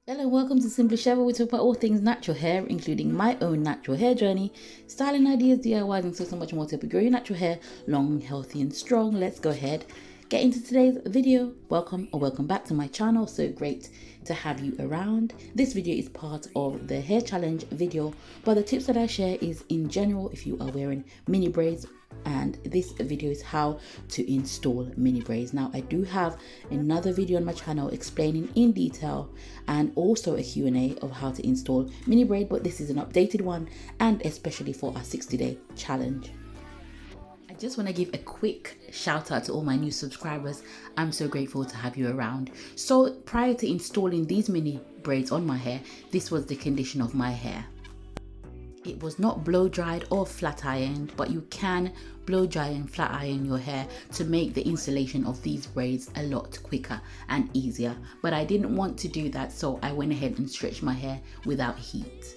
Hello and welcome to Simply Shev, where we talk about all things natural hair, including my own natural hair journey, styling ideas, DIYs, and so much more to help you grow your natural hair long, healthy, and strong. Let's go ahead, get into today's video. Welcome back to my channel. So great to have you around. This video is part of the hair challenge video, but the tips that I share is in general if you are wearing mini braids, and this video is how to install mini braids. Now I do have another video on my channel explaining in detail and also a Q&A of how to install mini braid, but this is an updated one and especially for our 60-day challenge. I just want to give a quick shout out to all my new subscribers. I'm so grateful to have you around. So prior to installing these mini braids on my hair, this was the condition of my hair. It was not blow dried or flat ironed, but you can blow dry and flat iron your hair to make the installation of these braids a lot quicker and easier. But I didn't want to do that, so I went ahead and stretched my hair without heat.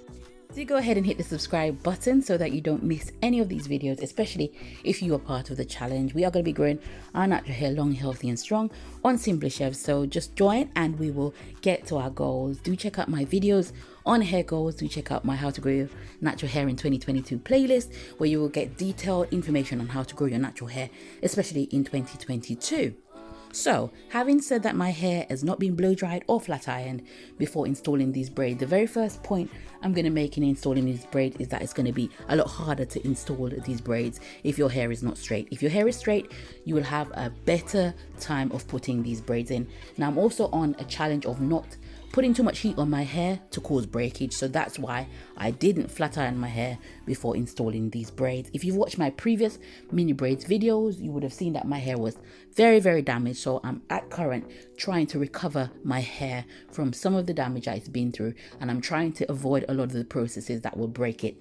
Do go ahead and hit the subscribe button so that you don't miss any of these videos, especially if you are part of the challenge. We are going to be growing our natural hair long, healthy and strong on Simply Shev. So just join and we will get to our goals. Do check out my videos on hair goals. Do check out my How to Grow Your Natural Hair in 2022 playlist, where you will get detailed information on how to grow your natural hair, especially in 2022. So, having said that my hair has not been blow dried or flat ironed before installing these braids, the very first point I'm going to make in installing these braids is that it's going to be a lot harder to install these braids if your hair is not straight. If your hair is straight, you will have a better time of putting these braids in. Now, I'm also on a challenge of not putting too much heat on my hair to cause breakage, so that's why I didn't flat iron my hair before installing these braids. If you've watched my previous mini braids videos, you would have seen that my hair was very damaged, so I'm at current trying to recover my hair from some of the damage that it's been through, and I'm trying to avoid a lot of the processes that will break it.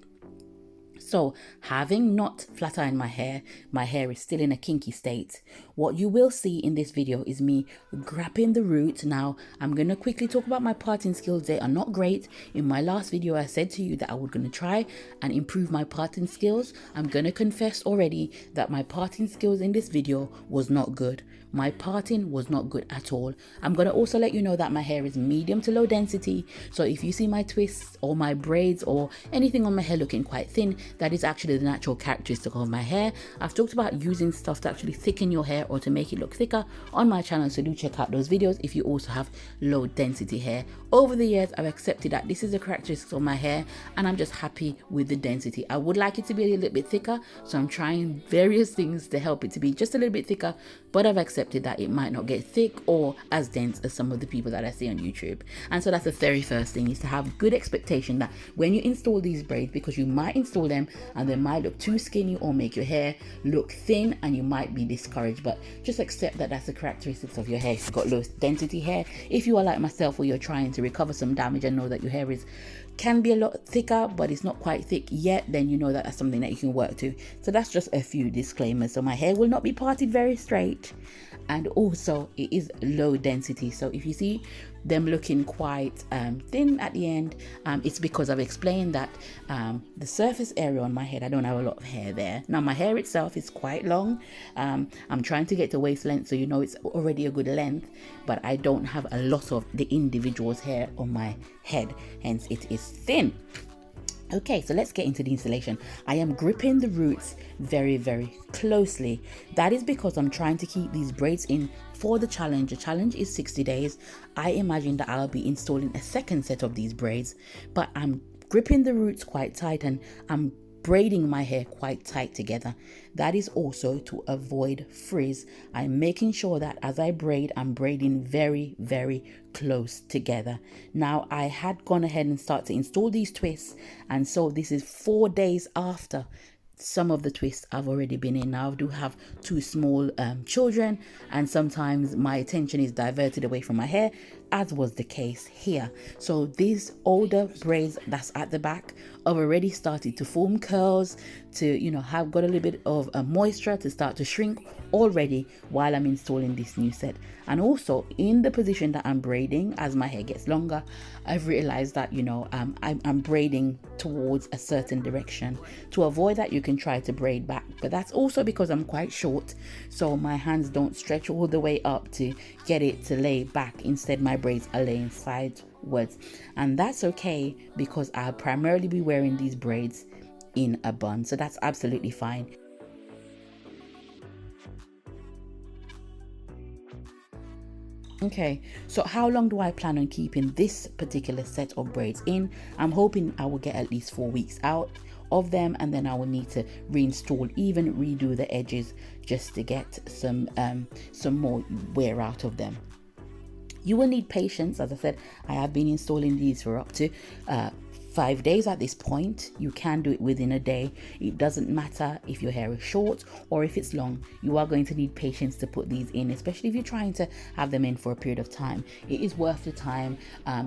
So, having not flat ironed my hair is still in a kinky state. What you will see in this video is me grabbing the root. Now, I'm going to quickly talk about my parting skills. They are not great. In my last video, I said to you that I was going to try and improve my parting skills. I'm going to confess already that my parting skills in this video was not good. My parting was not good at all. I'm going to also let you know that my hair is medium to low density. So if you see my twists or my braids or anything on my hair looking quite thin, that is actually the natural characteristic of my hair. I've talked about using stuff to actually thicken your hair or to make it look thicker on my channel, so do check out those videos if you also have low density hair. Over the years, I've accepted that this is the characteristic of my hair and I'm just happy with the density. I would like it to be a little bit thicker, so I'm trying various things to help it to be just a little bit thicker, but I've accepted that it might not get thick or as dense as some of the people that I see on YouTube. And so that's the very first thing, is to have good expectation that when you install these braids, because you might install them and they might look too skinny or make your hair look thin and you might be discouraged, but just accept that that's the characteristics of your hair. If you've got low density hair, if you are like myself where you're trying to recover some damage and know that your hair can be a lot thicker but it's not quite thick yet, then you know that that's something that you can work to. So that's just a few disclaimers. So my hair will not be parted very straight, and also it is low density. So if you see them looking quite thin at the end, it's because I've explained that the surface area on my head, I don't have a lot of hair there. Now my hair itself is quite long. I'm trying to get to waist length, so you know it's already a good length, but I don't have a lot of the individual's hair on my head, hence it is thin. Okay, so let's get into the installation. I am gripping the roots very closely. That is because I'm trying to keep these braids in for the challenge. The challenge is 60 days. I imagine that I'll be installing a second set of these braids, but I'm gripping the roots quite tight and I'm braiding my hair quite tight together. That is also to avoid frizz. I'm making sure that as I braid, I'm braiding very close together. Now I had gone ahead and started to install these twists, and so this is 4 days after some of the twists I've already been in. Now I do have two small children, and sometimes my attention is diverted away from my hair, as was the case here. So these older braids that's at the back have already started to form curls, to have got a little bit of moisture to start to shrink already while I'm installing this new set. And also in the position that I'm braiding, as my hair gets longer, I've realized that I'm braiding towards a certain direction. To avoid that, you can try to braid back, but that's also because I'm quite short, so my hands don't stretch all the way up to get it to lay back. Instead, my braids are laying sideways, and that's okay because I'll primarily be wearing these braids in a bun, so that's absolutely fine. Okay, so how long do I plan on keeping this particular set of braids in? I'm hoping I will get at least 4 weeks out of them, and then I will need to reinstall, even redo the edges just to get some more wear out of them. You will need patience. As I said, I have been installing these for up to 5 days at this point. You can do it within a day. It doesn't matter if your hair is short or if it's long. You are going to need patience to put these in, especially if you're trying to have them in for a period of time. It is worth the time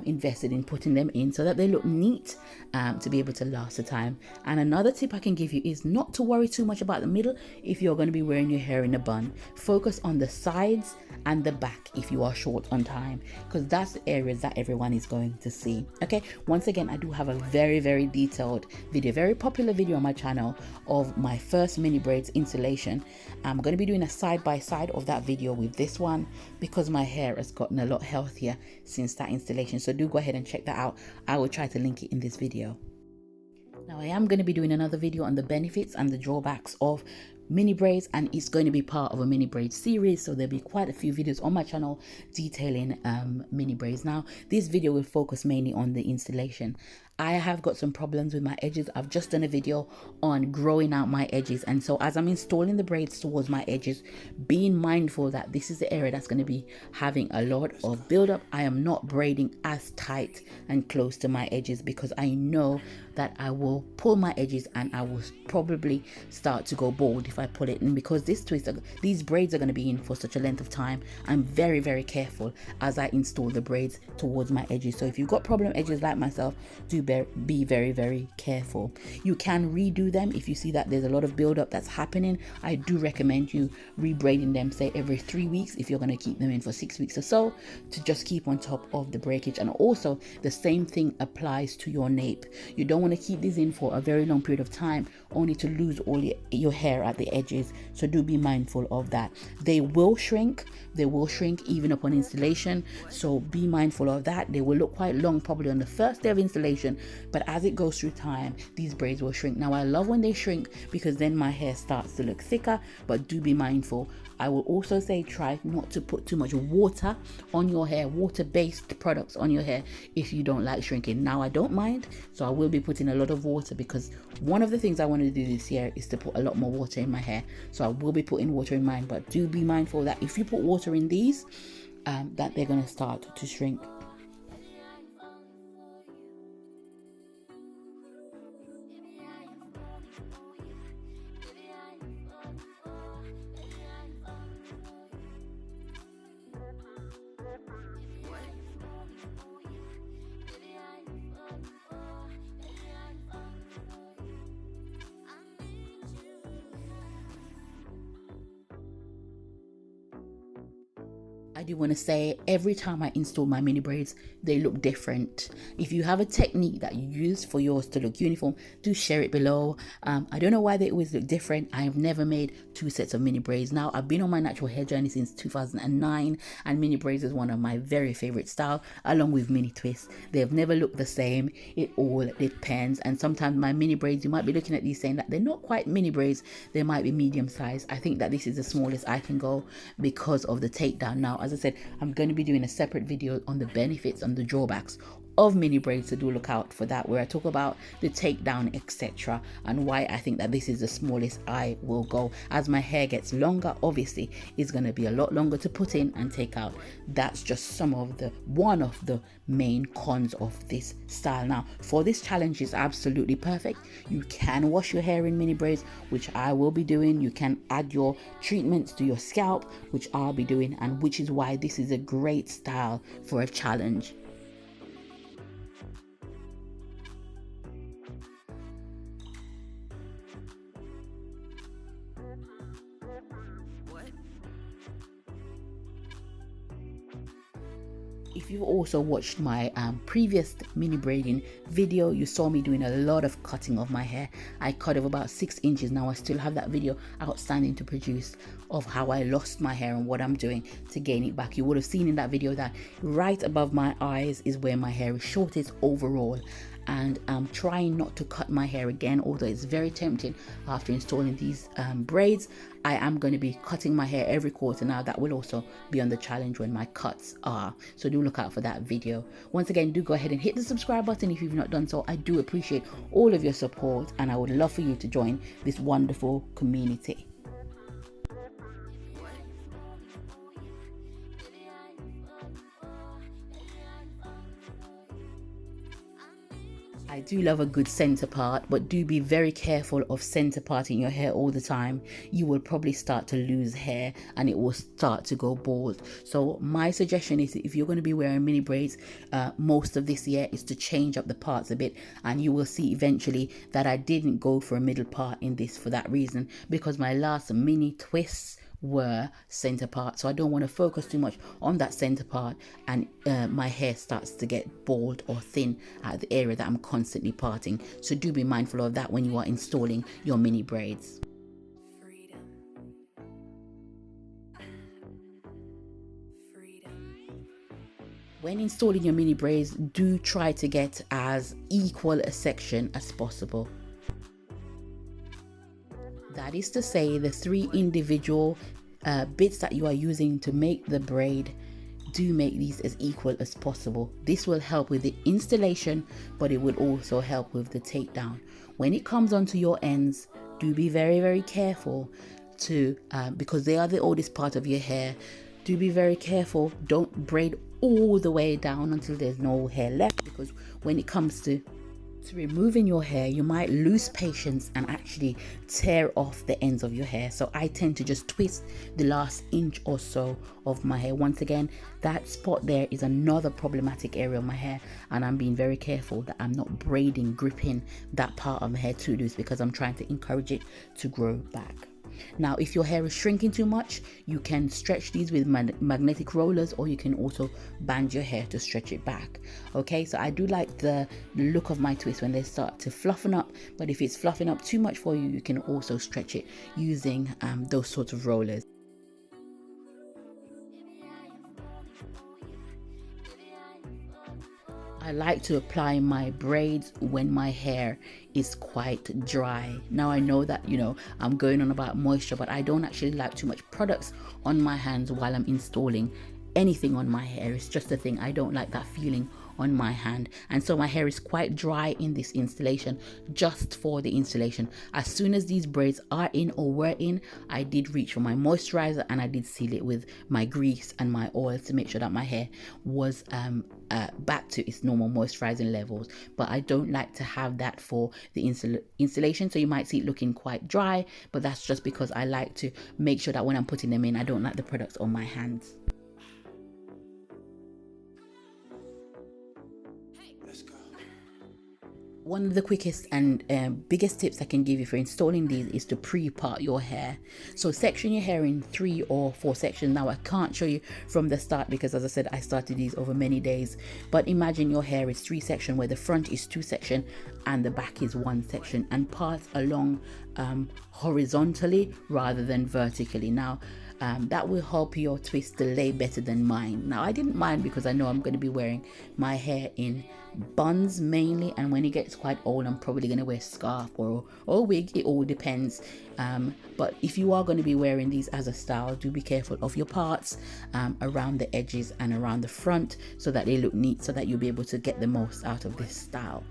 invested in putting them in so that they look neat, to be able to last the time. And another tip I can give you is not to worry too much about the middle if you're going to be wearing your hair in a bun. Focus on the sides and the back if you are short on time, because that's the areas that everyone is going to see. Okay, once again, I do have a very detailed video, very popular video on my channel of my first mini braids installation. I'm going to be doing a side by side of that video with this one because my hair has gotten a lot healthier since that installation, so do go ahead and check that out. I will try to link it in this video. Now I am going to be doing another video on the benefits and the drawbacks of mini braids, and it's going to be part of a mini braid series, so there'll be quite a few videos on my channel detailing mini braids. Now this video will focus mainly on the installation. I have got some problems with my edges. I've just done a video on growing out my edges, and so as I'm installing the braids towards my edges, being mindful that this is the area that's going to be having a lot of buildup, I am not braiding as tight and close to my edges because I know that I will pull my edges and I will probably start to go bald if I pull it in, because these braids are going to be in for such a length of time. I'm very careful as I install the braids towards my edges. So if you've got problem edges like myself, do be very careful. You can redo them if you see that there's a lot of buildup that's happening. I do recommend you rebraiding them, say every 3 weeks if you're going to keep them in for 6 weeks or so, to just keep on top of the breakage. And also the same thing applies to your nape. You don't want to keep these in for a very long period of time only to lose all your hair at the edges, so do be mindful of that. They will shrink even upon installation, so be mindful of that. They will look quite long probably on the first day of installation, but as it goes through time, these braids will shrink. Now I love when they shrink because then my hair starts to look thicker, but do be mindful. I will also say try not to put too much water on your hair, water-based products on your hair if you don't like shrinking. Now I don't mind, so I will be putting a lot of water because one of the things I want to do this year is to put a lot more water in my hair. So I will be putting water in mine, but do be mindful that if you put water in these, that they're going to start to shrink. I do want to say every time I install my mini braids, they look different. If you have a technique that you use for yours to look uniform, do share it below. I don't know why they always look different. I have never made 2 sets of mini braids. Now I've been on my natural hair journey since 2009, and mini braids is one of my very favorite style, along with mini twists. They have never looked the same. It all depends, and sometimes my mini braids, you might be looking at these saying that they're not quite mini braids, they might be medium size. I think that this is the smallest I can go because of the takedown. Now as I said, I'm going to be doing a separate video on the benefits and the drawbacks of mini braids, so do look out for that, where I talk about the takedown, etc., and why I think that this is the smallest I will go. As my hair gets longer, obviously it's going to be a lot longer to put in and take out. That's just one of the main cons of this style. Now for this challenge is absolutely perfect. You can wash your hair in mini braids, which I will be doing. You can add your treatments to your scalp, which I'll be doing, and which is why this is a great style for a challenge. If you've also watched my previous mini braiding video, you saw me doing a lot of cutting of my hair. I cut of about 6 inches. Now I still have that video outstanding to produce of how I lost my hair and what I'm doing to gain it back. You would have seen in that video that right above my eyes is where my hair is shortest overall, and I'm trying not to cut my hair again, although it's very tempting after installing these braids. I am going to be cutting my hair every quarter now. That will also be on the challenge when my cuts are, so do look out for that video. Once again, do go ahead and hit the subscribe button if you've not done so. I do appreciate all of your support, and I would love for you to join this wonderful community. I do love a good center part, but do be very careful of center parting your hair all the time. You will probably start to lose hair and it will start to go bald. So my suggestion is, if you're going to be wearing mini braids most of this year, is to change up the parts a bit, and you will see eventually that I didn't go for a middle part in this for that reason, because my last mini twists were center part, so I don't want to focus too much on that center part, and my hair starts to get bald or thin at the area that I'm constantly parting. So do be mindful of that when you are installing your mini braids. When installing your mini braids, do try to get as equal a section as possible. That is to say, the 3 individual bits that you are using to make the braid, do make these as equal as possible. This will help with the installation, but it will also help with the takedown. When it comes onto your ends, do be very, very careful to, because they are the oldest part of your hair, do be very careful. Don't braid all the way down until there's no hair left, because when it comes to removing your hair, you might lose patience and actually tear off the ends of your hair. So I tend to just twist the last inch or so of my hair. Once again, that spot there is another problematic area of my hair, and I'm being very careful that I'm not braiding, gripping that part of my hair too loose, because I'm trying to encourage it to grow back. Now, if your hair is shrinking too much, you can stretch these with magnetic rollers, or you can also band your hair to stretch it back. Okay, so I do like the look of my twists when they start to fluffen up, but if it's fluffing up too much for you, you can also stretch it using those sorts of rollers. I like to apply my braids when my hair is quite dry. Now I know that, I'm going on about moisture, but I don't actually like too much products on my hands while I'm installing anything on my hair. It's just a thing. I don't like that feeling on my hand, and so my hair is quite dry in this installation, just for the installation. As soon as these braids are in or were in, I did reach for my moisturizer, and I did seal it with my grease and my oil to make sure that my hair was back to its normal moisturizing levels. But I don't like to have that for the installation, so you might see it looking quite dry, but that's just because I like to make sure that when I'm putting them in, I don't like the products on my hands. One of the quickest and biggest tips I can give you for installing these is to pre-part your hair. So section your hair in 3 or 4 sections. Now I can't show you from the start because, as I said, I started these over many days, but imagine your hair is 3 sections, where the front is 2 sections and the back is 1 section, and part along horizontally rather than vertically. Now that will help your twist to lay better than mine. Now I didn't mind because I know I'm going to be wearing my hair in buns mainly, and when it gets quite old I'm probably going to wear scarf or wig. It all depends, but if you are going to be wearing these as a style, do be careful of your parts around the edges and around the front, so that they look neat, so that you'll be able to get the most out of this style.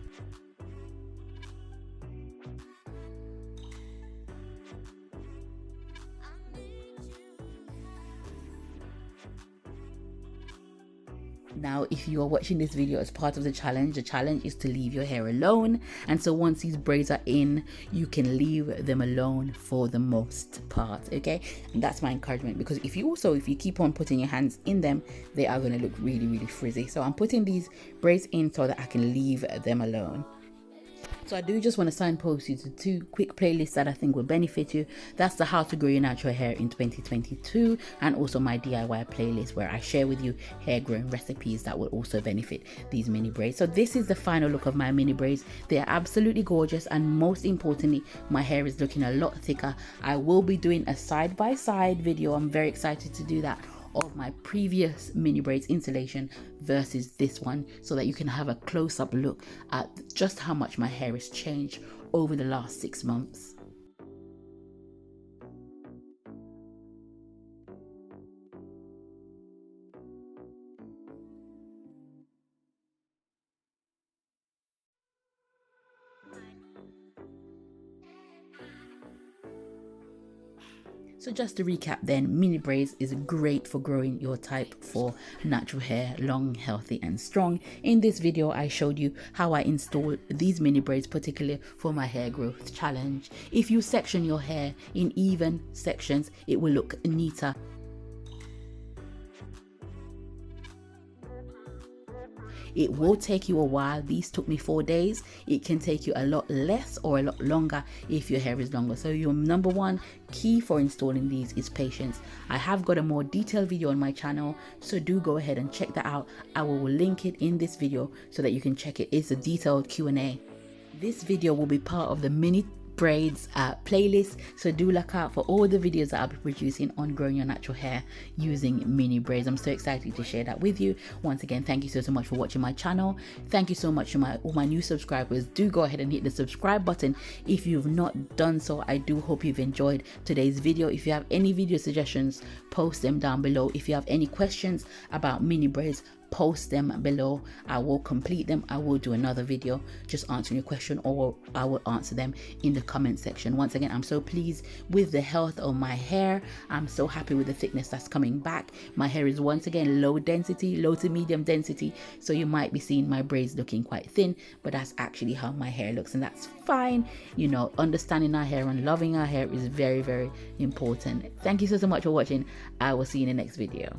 Now, if you are watching this video as part of the challenge is to leave your hair alone. And so once these braids are in, you can leave them alone for the most part, okay? And that's my encouragement, because if you keep on putting your hands in them, they are going to look really, really frizzy. So I'm putting these braids in so that I can leave them alone. So I do just want to signpost you to 2 quick playlists that I think will benefit you. That's the How to Grow Your Natural Hair in 2022 and also my DIY playlist where I share with you hair growing recipes that will also benefit these mini braids. So this is the final look of my mini braids. They are absolutely gorgeous, and most importantly, my hair is looking a lot thicker. I will be doing a side-by-side video. I'm very excited to do that, of my previous mini braids installation versus this one, so that you can have a close-up look at just how much my hair has changed over the last 6 months. So just to recap then, mini braids is great for growing your type 4 natural hair, long, healthy and strong. In this video, I showed you how I install these mini braids, particularly for my hair growth challenge. If you section your hair in even sections, it will look neater. It will take you a while. These took me 4 days. It can take you a lot less or a lot longer if your hair is longer. So your number one key for installing these is patience. I have got a more detailed video on my channel, so do go ahead and check that out. I will link it in this video so that you can check it. It's a detailed Q&A. This video will be part of the mini braids playlist, so do look out for all the videos that I'll be producing on growing your natural hair using mini braids. I'm so excited to share that with you. Once again, thank you so much for watching my channel. Thank you so much to all my new subscribers. Do go ahead and hit the subscribe button if you've not done so. I do hope you've enjoyed today's video. If you have any video suggestions, post them down below. If you have any questions about mini braids, post them below. I will complete them. I will do another video just answering your question, or I will answer them in the comment section. Once again, I'm so pleased with the health of my hair. I'm so happy with the thickness that's coming back. My hair is once again low density, low to medium density, so you might be seeing my braids looking quite thin, but that's actually how my hair looks, and that's fine. You know, understanding our hair and loving our hair is very, very important. Thank you so much for watching. I will see you in the next video.